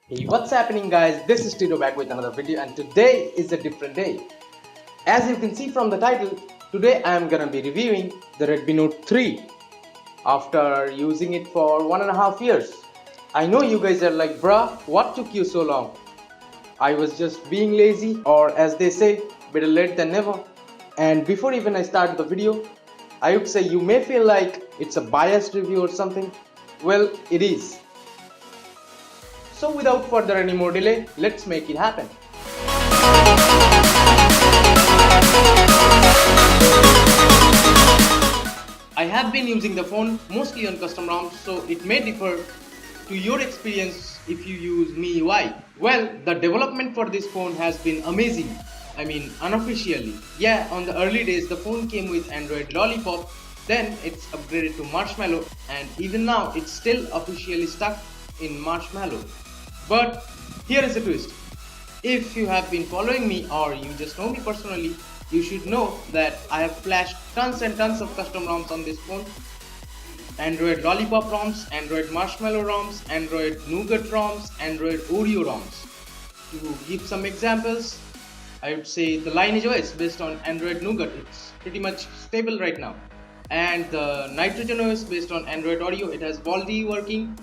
Hey, what's happening guys? This is Tito back with another video and today is a different day. As you can see from the title, today I am gonna be reviewing the Redmi Note 3 after using it for 1.5 years. I know you guys are like, bruh, what took you so long? I was just being lazy, or as they say, better late than never. And before even I start the video, I would say you may feel like it's a biased review or something. Well, it is. So without further any more delay, let's make it happen. I have been using the phone mostly on custom ROMs, so it may differ to your experience if you use MIUI. Well, the development for this phone has been amazing. I mean, unofficially. Yeah, on the early days the phone came with Android Lollipop, then it's upgraded to Marshmallow, and even now it's still officially stuck in Marshmallow. But here is the twist. If you have been following me or you just know me personally, you should know that I have flashed tons and tons of custom ROMs on this phone. Android Lollipop ROMs, Android Marshmallow ROMs, Android Nougat ROMs, Android Oreo ROMs. To give some examples, I would say the Lineage OS based on Android Nougat, it's pretty much stable right now. And the Nitrogen OS based on Android Oreo, it has Baldi working.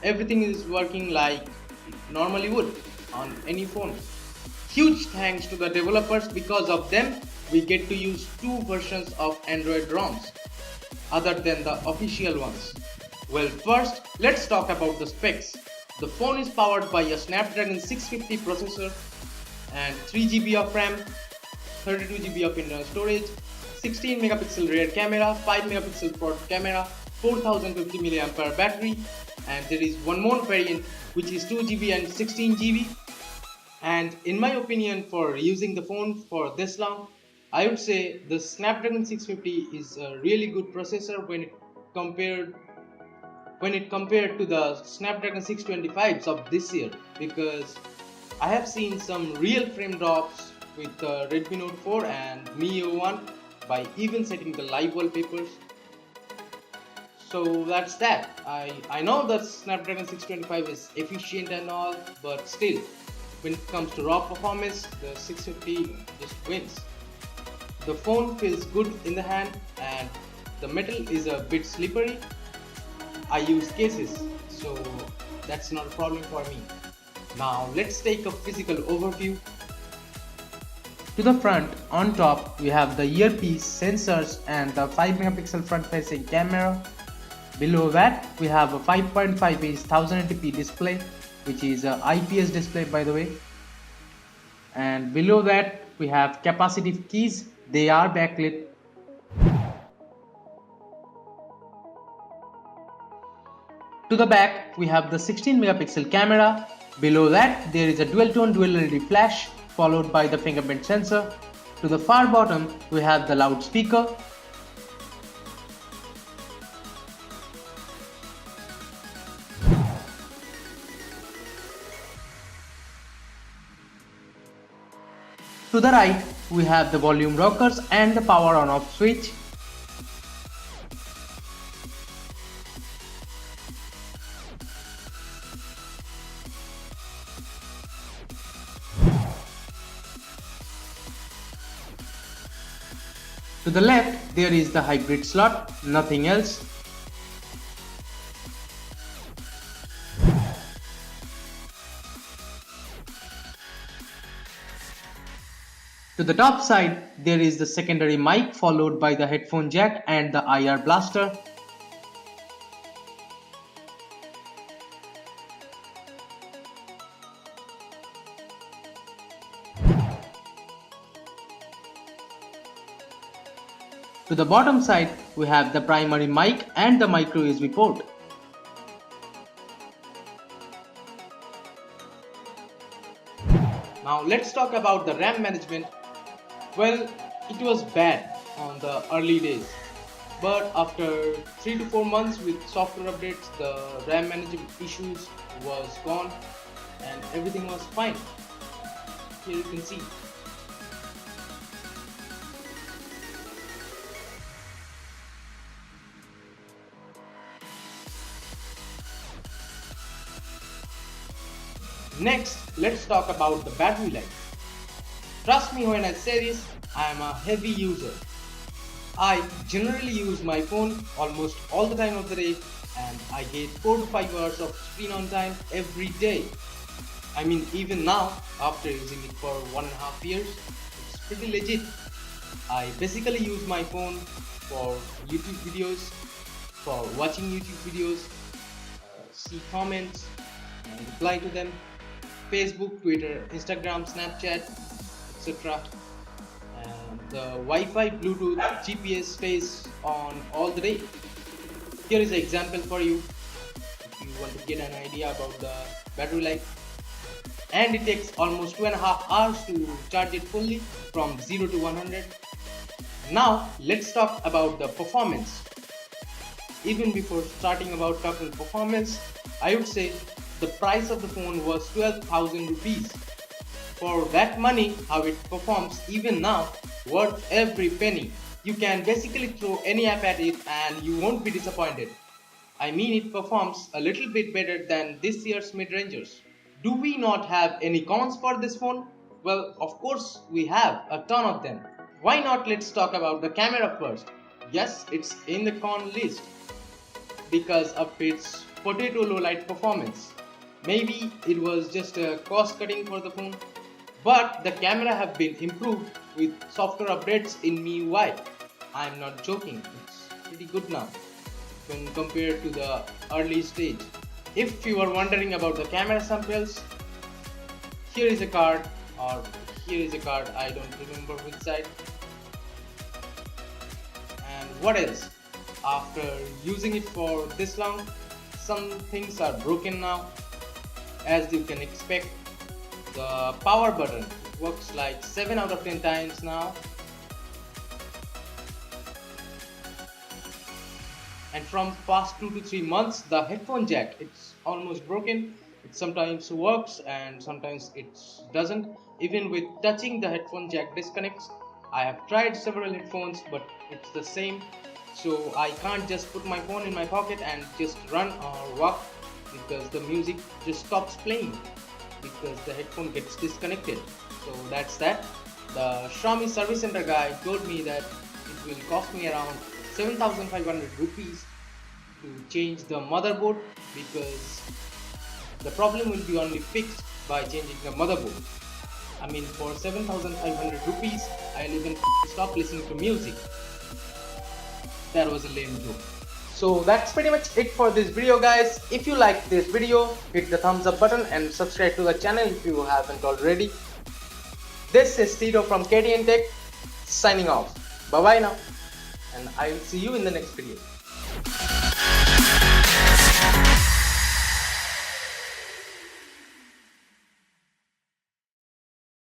Everything is working like normally would on any phone. Huge thanks to the developers, because of them we get to use two versions of Android ROMs other than the official ones. Well, first let's talk about the specs. The phone is powered by a Snapdragon 650 processor and 3 GB of RAM, 32 GB of internal storage, 16 megapixel rear camera, 5 megapixel front camera, 4050 mAh battery, and there is one more variant which is 2 GB and 16 GB. And in my opinion, for using the phone for this long, I would say the Snapdragon 650 is a really good processor when it compared to the Snapdragon 625s of this year, because I have seen some real frame drops with the Redmi Note 4 and MIUI 1 by even setting the live wallpapers. So that's that. I know that Snapdragon 625 is efficient and all, but still, when it comes to raw performance, the 650 just wins. The phone feels good in the hand and the metal is a bit slippery. I use cases, so that's not a problem for me. Now let's take a physical overview. To the front, on top, we have the earpiece, sensors and the 5 megapixel front facing camera. Below that, we have a 5.5 inch 1080p display, which is a IPS display by the way. And below that, we have capacitive keys, they are backlit. To the back, we have the 16 megapixel camera. Below that, there is a dual tone dual LED flash, followed by the fingerprint sensor. To the far bottom, we have the loudspeaker. To the right, we have the volume rockers and the power on off switch. To the left, there is the hybrid slot, nothing else. To the top side, there is the secondary mic followed by the headphone jack and the IR blaster. To the bottom side, we have the primary mic and the micro USB port. Now let's talk about the RAM management. Well, it was bad on the early days, but after 3 to 4 months with software updates, the RAM management issues was gone and everything was fine. Here you can see. Next, let's talk about the battery life. Trust me when I say this, I am a heavy user. I generally use my phone almost all the time of the day and I get 4 to 5 hours of screen on time every day. I mean, even now, after using it for 1.5 years, it's pretty legit. I basically use my phone for YouTube videos, for watching YouTube videos, see comments and reply to them, Facebook, Twitter, Instagram, Snapchat, etc. And the Wi-Fi, Bluetooth, GPS stays on all the day. Here is an example for you if you want to get an idea about the battery life. And it takes almost 2.5 hours to charge it fully from 0 to 100. Now let's talk about the performance. Even before starting about talking performance, I would say the price of the phone was 12,000 rupees. For that money, how it performs even now, worth every penny. You can basically throw any app at it and you won't be disappointed. I mean, it performs a little bit better than this year's mid-rangers. Do we not have any cons for this phone? Well, of course we have a ton of them. Why not let's talk about the camera first. Yes, it's in the con list because of its potato low light performance. Maybe it was just a cost cutting for the phone, but the camera have been improved with software updates in MIUI. I'm not joking, it's pretty good now when compared to the early stage. If you are wondering about the camera samples, here is a card, or here is a card, I don't remember which side. And what else? After using it for this long, some things are broken now. As you can expect, the power button works like 7 out of 10 times now. And from past 2 to 3 months, the headphone jack, it's almost broken. It sometimes works and sometimes it doesn't. Even with touching, the headphone jack disconnects. I have tried several headphones, but it's the same. So I can't just put my phone in my pocket and just run or walk because the music just stops playing because the headphone gets disconnected. So that's that. The Xiaomi service center guy told me that it will cost me around 7,500 rupees to change the motherboard because the problem will be only fixed by changing the motherboard. I mean, for 7,500 rupees, I'll even stop listening to music. That was a lame joke. So that's pretty much it for this video, guys. If you like this video, hit the thumbs up button and subscribe to the channel if you haven't already. This is Tito from KTN Tech signing off. Bye bye now, and I will see you in the next video.